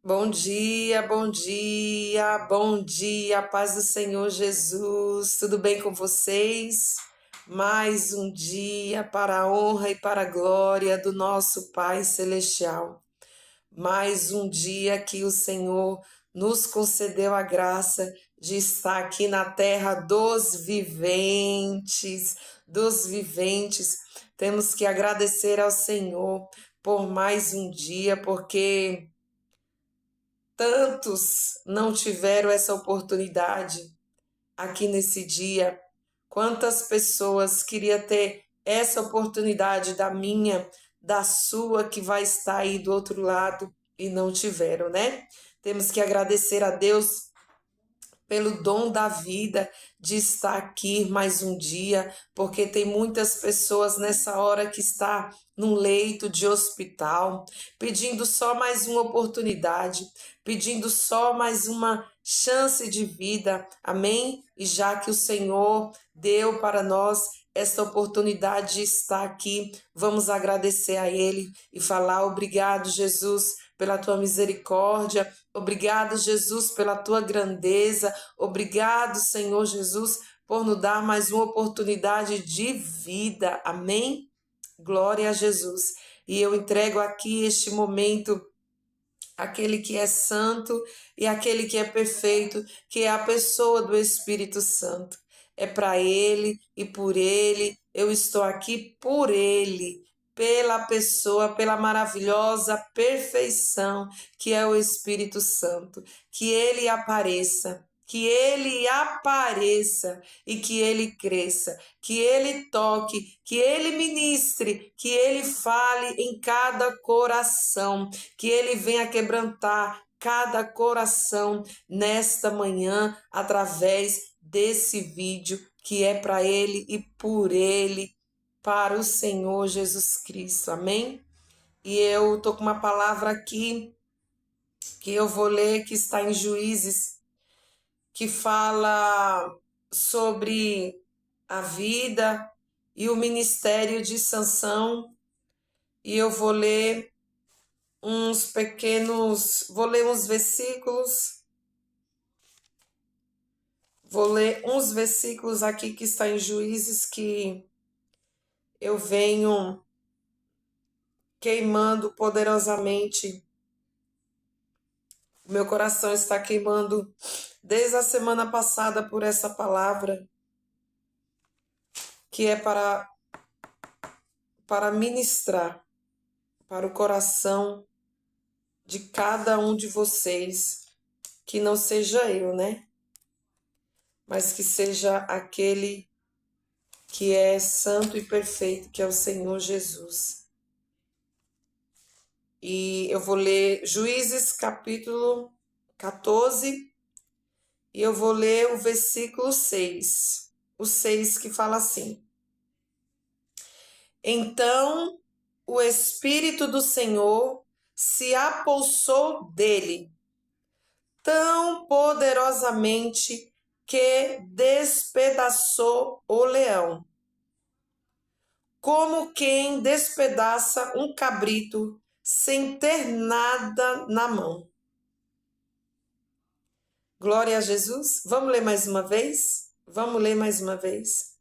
Bom dia, bom dia, paz do Senhor Jesus, tudo bem com vocês? Mais um dia para a honra e para a glória do nosso Pai Celestial. Mais um dia que o Senhor nos concedeu a graça de estar aqui na terra dos viventes, dos viventes. Temos que agradecer ao Senhor por mais um dia, porque tantos não tiveram essa oportunidade aqui nesse dia. Quantas pessoas queriam ter essa oportunidade da minha, da sua, que vai estar aí do outro lado e não tiveram, né? Temos que agradecer a Deus pelo dom da vida de estar aqui mais um dia, porque tem muitas pessoas nessa hora que está num leito de hospital, pedindo só mais uma oportunidade, pedindo só mais uma chance de vida. Amém? E já que o Senhor deu para nós essa oportunidade de estar aqui, vamos agradecer a Ele e falar obrigado, Jesus, pela tua misericórdia. Obrigado, Jesus, pela tua grandeza. Obrigado, Senhor Jesus, por nos dar mais uma oportunidade de vida. Amém? Glória a Jesus. E eu entrego aqui este momento aquele que é santo e aquele que é perfeito, que é a pessoa do Espírito Santo. É para Ele e por Ele, eu estou aqui por Ele, pela pessoa, pela maravilhosa perfeição que é o Espírito Santo. Que Ele apareça. Que ele apareça e que ele cresça, que ele toque, que ele ministre, que ele fale em cada coração, que ele venha quebrantar cada coração nesta manhã através desse vídeo que é para ele e por ele, para o Senhor Jesus Cristo. Amém? E eu tô com uma palavra aqui que eu vou ler que está em Juízes, que fala sobre a vida e o ministério de Sansão, e eu vou ler vou ler uns versículos, vou ler uns versículos aqui que está em Juízes que eu venho queimando poderosamente. O meu coração está queimando desde a semana passada por essa palavra, que é para ministrar para o coração de cada um de vocês, que não seja eu, né? Mas que seja aquele que é santo e perfeito, que é o Senhor Jesus. E eu vou ler Juízes capítulo 14 e eu vou ler o versículo 6. O 6 que fala assim: Então o Espírito do Senhor se apossou dele tão poderosamente que despedaçou o leão, como quem despedaça um cabrito sem ter nada na mão. Glória a Jesus. Vamos ler mais uma vez? Vamos ler mais uma vez.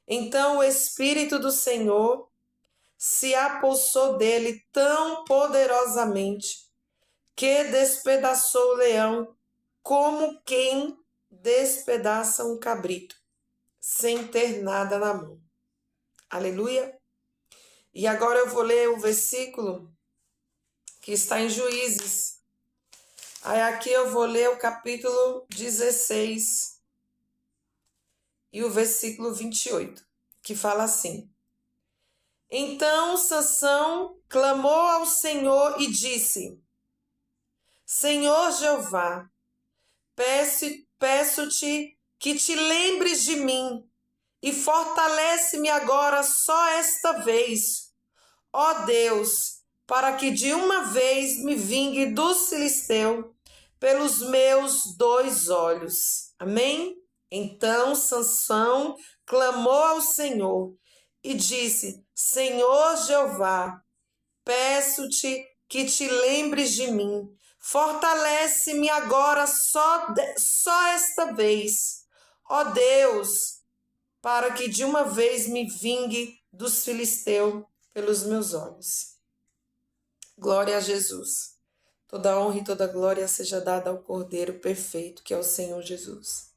Então o Espírito do Senhor se apossou dele tão poderosamente que despedaçou o leão como quem despedaça um cabrito, sem ter nada na mão. Aleluia. E agora eu vou ler o versículo que está em Juízes. Aí aqui eu vou ler o capítulo 16 e o versículo 28, que fala assim: Então Sansão clamou ao Senhor e disse: Senhor Jeová, peço-te que te lembres de mim e fortalece-me agora só esta vez, ó Deus, para que de uma vez me vingue do Filisteu pelos meus 2 olhos. Amém? Então Sansão clamou ao Senhor e disse: Senhor Jeová, peço-te que te lembres de mim, Fortalece-me agora só esta vez, ó Deus, para que de uma vez me vingue dos filisteus pelos meus olhos. Glória a Jesus. Toda honra e toda glória seja dada ao Cordeiro perfeito, que é o Senhor Jesus.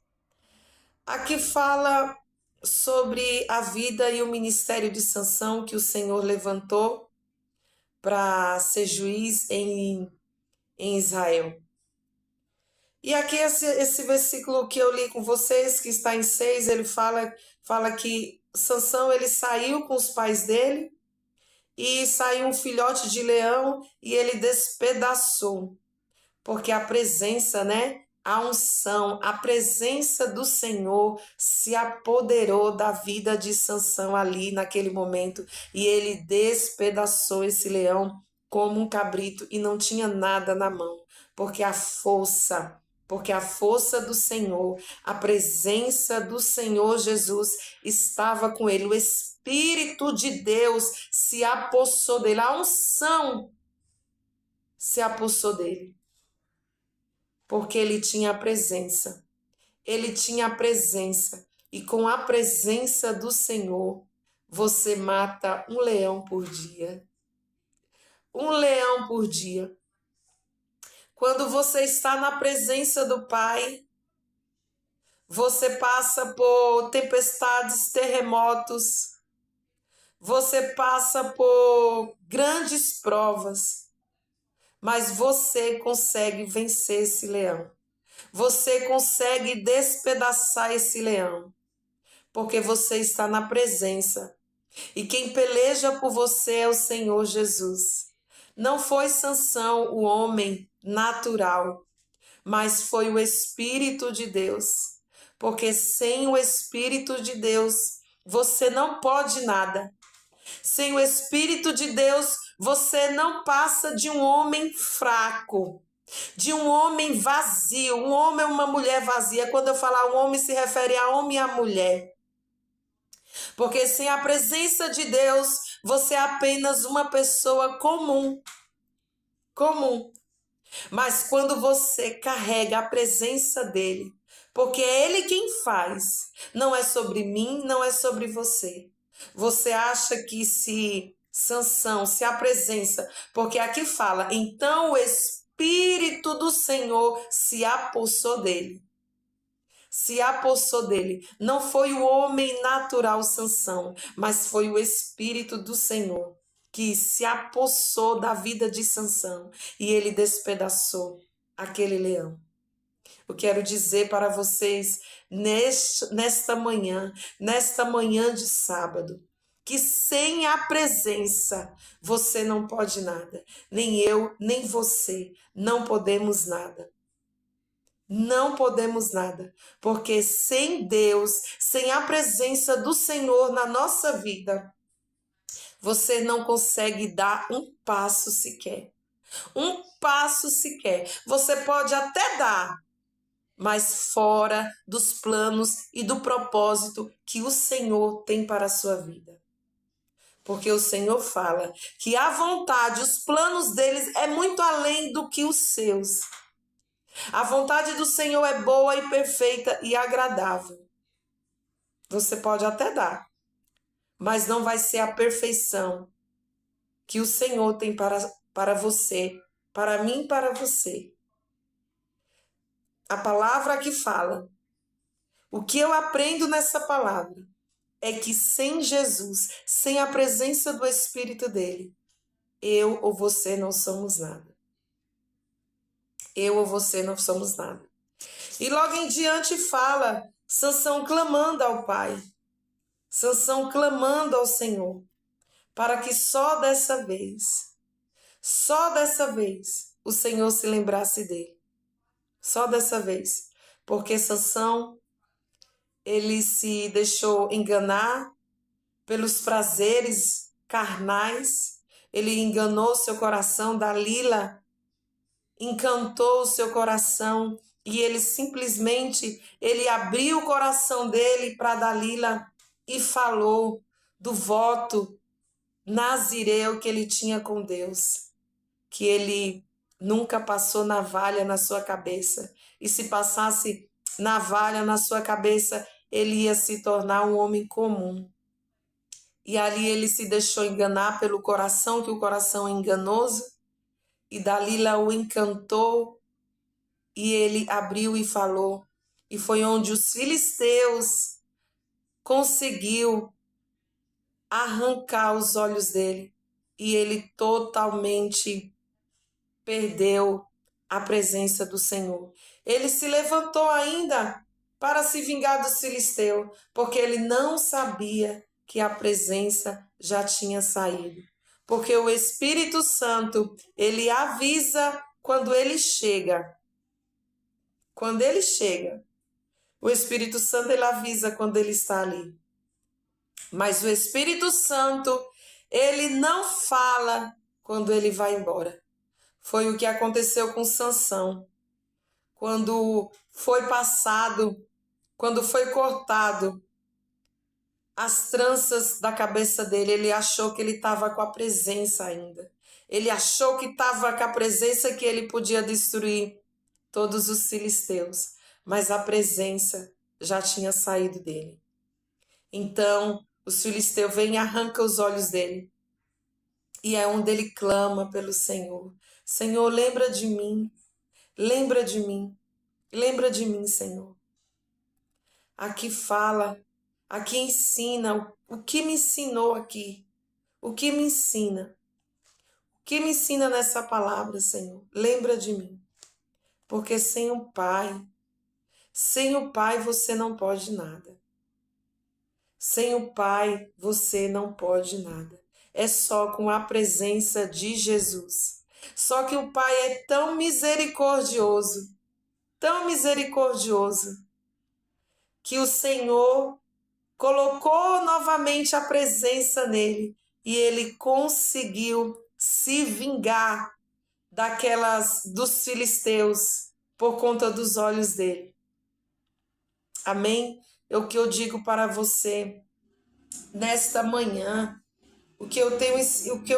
Aqui fala sobre a vida e o ministério de Sansão que o Senhor levantou para ser juiz em Israel. E aqui esse versículo que eu li com vocês, que está em 6, ele fala que Sansão ele saiu com os pais dele e saiu um filhote de leão e ele despedaçou. Porque a presença, né? A unção, a presença do Senhor se apoderou da vida de Sansão ali naquele momento e ele despedaçou esse leão como um cabrito e não tinha nada na mão, porque a força do Senhor, a presença do Senhor Jesus estava com ele, o Espírito de Deus se apossou dele, a unção se apossou dele. Porque ele tinha a presença. Ele tinha a presença. E com a presença do Senhor, você mata um leão por dia. Um leão por dia. Quando você está na presença do Pai, você passa por tempestades, terremotos, você passa por grandes provas, mas você consegue vencer esse leão. Você consegue despedaçar esse leão, porque você está na presença. E quem peleja por você é o Senhor Jesus. Não foi Sansão, o homem natural, mas foi o Espírito de Deus. Porque sem o Espírito de Deus, você não pode nada. Sem o Espírito de Deus, você não passa de um homem fraco, de um homem vazio. Um homem ou uma mulher vazia. Quando eu falar um homem, se refere a homem e a mulher. Porque sem a presença de Deus, você é apenas uma pessoa comum. Comum. Mas quando você carrega a presença dele, porque é ele quem faz, não é sobre mim, não é sobre você. Você acha que se Sansão, se a presença, porque aqui fala, então o Espírito do Senhor se apossou dele. Se apossou dele. Não foi o homem natural Sansão, mas foi o Espírito do Senhor que se apossou da vida de Sansão e ele despedaçou aquele leão. Eu quero dizer para vocês nesta manhã de sábado, que sem a presença você não pode nada. Nem eu, nem você, não podemos nada. Não podemos nada, porque sem Deus, sem a presença do Senhor na nossa vida, você não consegue dar um passo sequer. Um passo sequer. Você pode até dar, mas fora dos planos e do propósito que o Senhor tem para a sua vida. Porque o Senhor fala que a vontade, os planos deles é muito além do que os seus. A vontade do Senhor é boa e perfeita e agradável. Você pode até dar, mas não vai ser a perfeição que o Senhor tem para você, para mim e para você. A palavra que fala, o que eu aprendo nessa palavra é que sem Jesus, sem a presença do Espírito dele, eu ou você não somos nada. Eu ou você não somos nada. E logo em diante fala, Sansão clamando ao Pai. Sansão clamando ao Senhor, para que só dessa vez, o Senhor se lembrasse dele. Só dessa vez. Porque Sansão, ele se deixou enganar pelos prazeres carnais, ele enganou seu coração, Dalila encantou o seu coração e ele simplesmente, ele abriu o coração dele para Dalila e falou do voto nazireu que ele tinha com Deus, que ele nunca passou navalha na sua cabeça. E se passasse navalha na sua cabeça, ele ia se tornar um homem comum. E ali ele se deixou enganar pelo coração, que o coração é enganoso, e Dalila o encantou, e ele abriu e falou. E foi onde os filisteus conseguiu arrancar os olhos dele, e ele totalmente perdeu a presença do Senhor. Ele se levantou ainda para se vingar dos filisteus, porque ele não sabia que a presença já tinha saído. Porque o Espírito Santo, ele avisa quando ele chega. Quando ele chega, o Espírito Santo, ele avisa quando ele está ali. Mas o Espírito Santo, ele não fala quando ele vai embora. Foi o que aconteceu com Sansão. Quando foi passado, quando foi cortado as tranças da cabeça dele, ele achou que ele estava com a presença ainda. Ele achou que estava com a presença, que ele podia destruir todos os filisteus. Mas a presença já tinha saído dele. Então, os filisteus vêm e arrancam os olhos dele. E é onde ele clama pelo Senhor. Senhor, lembra de mim. Lembra de mim. Lembra de mim, Senhor. Aqui fala, aqui ensina, o que me ensinou aqui? O que me ensina? O que me ensina nessa palavra, Senhor? Lembra de mim. Porque sem o Pai você não pode nada. Sem o Pai você não pode nada. É só com a presença de Jesus. Só que o Pai é tão misericordioso, que o Senhor colocou novamente a presença nele e ele conseguiu se vingar dos filisteus por conta dos olhos dele. Amém? É o que eu digo para você nesta manhã, o que eu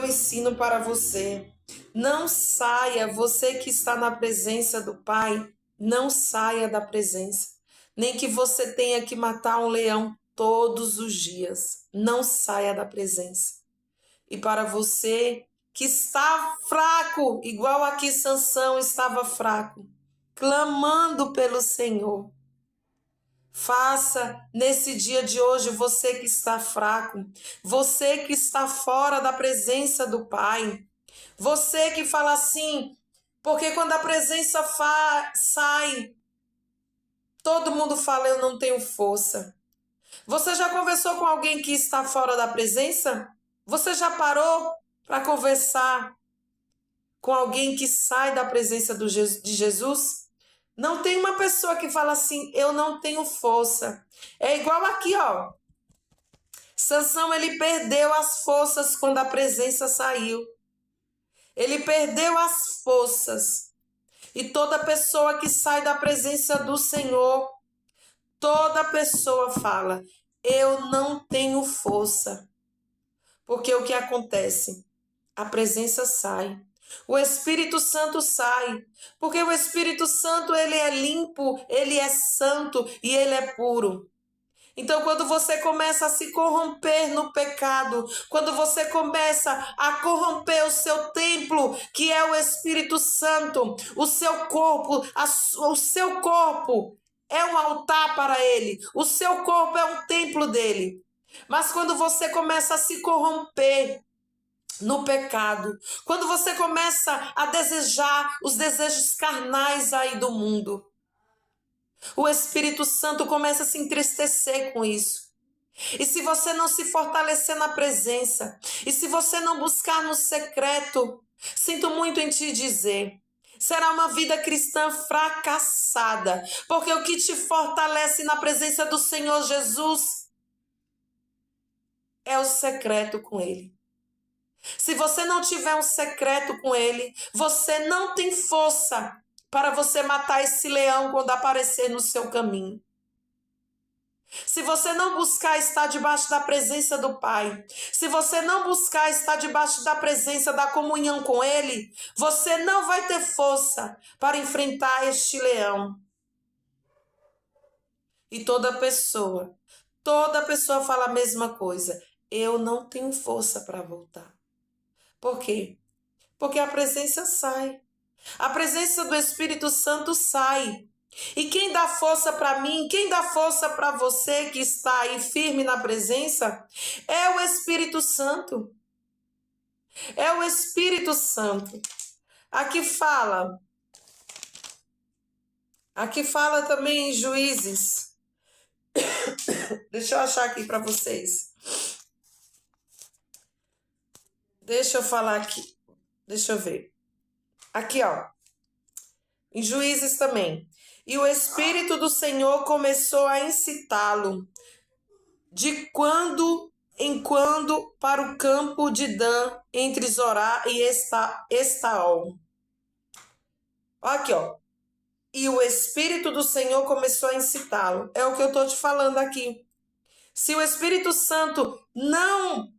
ensino para você. Não saia, você que está na presença do Pai, não saia da presença. Nem que você tenha que matar um leão todos os dias. Não saia da presença. E para você que está fraco, igual aqui Sansão estava fraco, clamando pelo Senhor. Faça nesse dia de hoje, você que está fraco, você que está fora da presença do Pai, você que fala assim, porque quando a presença sai, todo mundo fala, eu não tenho força. Você já conversou com alguém que está fora da presença? Você já parou para conversar com alguém que sai da presença de Jesus? Não tem uma pessoa que fala assim, eu não tenho força. É igual aqui, ó. Sansão, ele perdeu as forças quando a presença saiu. Ele perdeu as forças. E toda pessoa que sai da presença do Senhor, toda pessoa fala, eu não tenho força. Porque o que acontece? A presença sai. O Espírito Santo sai, porque o Espírito Santo, ele é limpo, ele é santo e ele é puro. Então, quando você começa a se corromper no pecado, quando você começa a corromper o seu templo, que é o Espírito Santo, o seu corpo, o seu corpo é um altar para ele, o seu corpo é um templo dele. Mas quando você começa a se corromper no pecado, quando você começa a desejar os desejos carnais aí do mundo, o Espírito Santo começa a se entristecer com isso. E se você não se fortalecer na presença, e se você não buscar no secreto, sinto muito em te dizer, será uma vida cristã fracassada, porque o que te fortalece na presença do Senhor Jesus é o secreto com Ele. Se você não tiver um secreto com Ele, você não tem força para você matar esse leão quando aparecer no seu caminho. Se você não buscar estar debaixo da presença do Pai, se você não buscar estar debaixo da presença da comunhão com Ele, você não vai ter força para enfrentar este leão. E toda pessoa fala a mesma coisa. Eu não tenho força para voltar. Por quê? Porque a presença sai. A presença do Espírito Santo sai. E quem dá força para mim, quem dá força para você que está aí firme na presença, é o Espírito Santo. É o Espírito Santo. Aqui fala também em Juízes. Deixa eu achar aqui para vocês. Deixa eu falar aqui. Deixa eu ver. Aqui, ó. Em Juízes também. E o Espírito do Senhor começou a incitá-lo de quando em quando para o campo de Dan, entre Zorá e Estaol. Aqui, ó. E o Espírito do Senhor começou a incitá-lo. É o que eu estou te falando aqui. Se o Espírito Santo não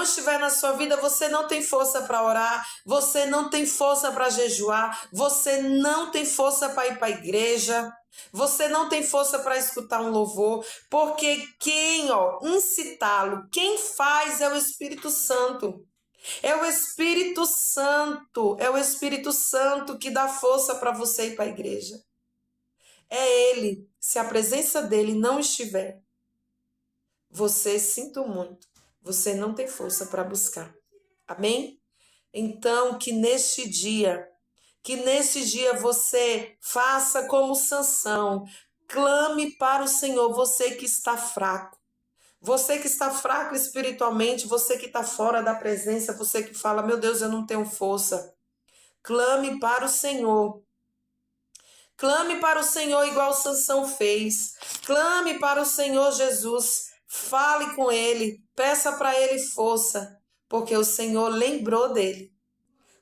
estiver na sua vida, você não tem força para orar, você não tem força para jejuar, você não tem força para ir para a igreja, você não tem força para escutar um louvor, porque quem incitá-lo, quem faz é o Espírito Santo. É o Espírito Santo, é o Espírito Santo que dá força para você ir para a igreja. É Ele. Se a presença dele não estiver, você, sinto muito, você não tem força para buscar. Amém? Então, que neste dia você faça como Sansão, clame para o Senhor, você que está fraco. Você que está fraco espiritualmente, você que está fora da presença, você que fala, meu Deus, eu não tenho força. Clame para o Senhor. Clame para o Senhor igual Sansão fez. Clame para o Senhor Jesus. Fale com Ele. Peça para Ele força. Porque o Senhor lembrou dele.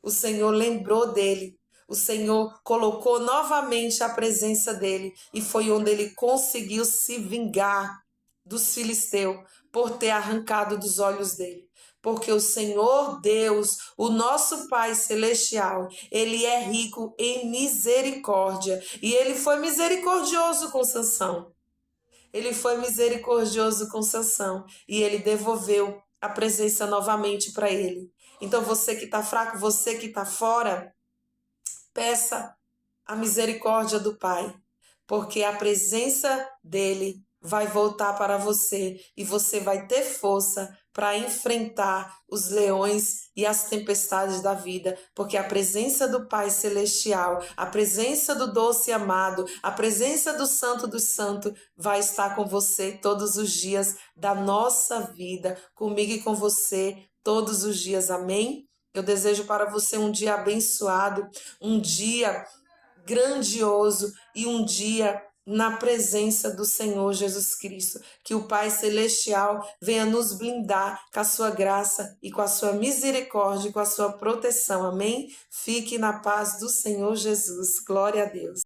O Senhor lembrou dele. O Senhor colocou novamente a presença dele. E foi onde ele conseguiu se vingar dos filisteus por ter arrancado dos olhos dele. Porque o Senhor Deus, o nosso Pai Celestial, Ele é rico em misericórdia. E Ele foi misericordioso com Sansão. Ele foi misericordioso com Sansão. E Ele devolveu a presença novamente para ele. Então você que está fraco, você que está fora, peça a misericórdia do Pai. Porque a presença dele vai voltar para você e você vai ter força para enfrentar os leões e as tempestades da vida, porque a presença do Pai Celestial, a presença do doce amado, a presença do Santo dos Santos vai estar com você todos os dias da nossa vida, comigo e com você todos os dias, amém? Eu desejo para você um dia abençoado, um dia grandioso e um dia na presença do Senhor Jesus Cristo. Que o Pai Celestial venha nos blindar com a sua graça e com a sua misericórdia e com a sua proteção. Amém? Fique na paz do Senhor Jesus. Glória a Deus.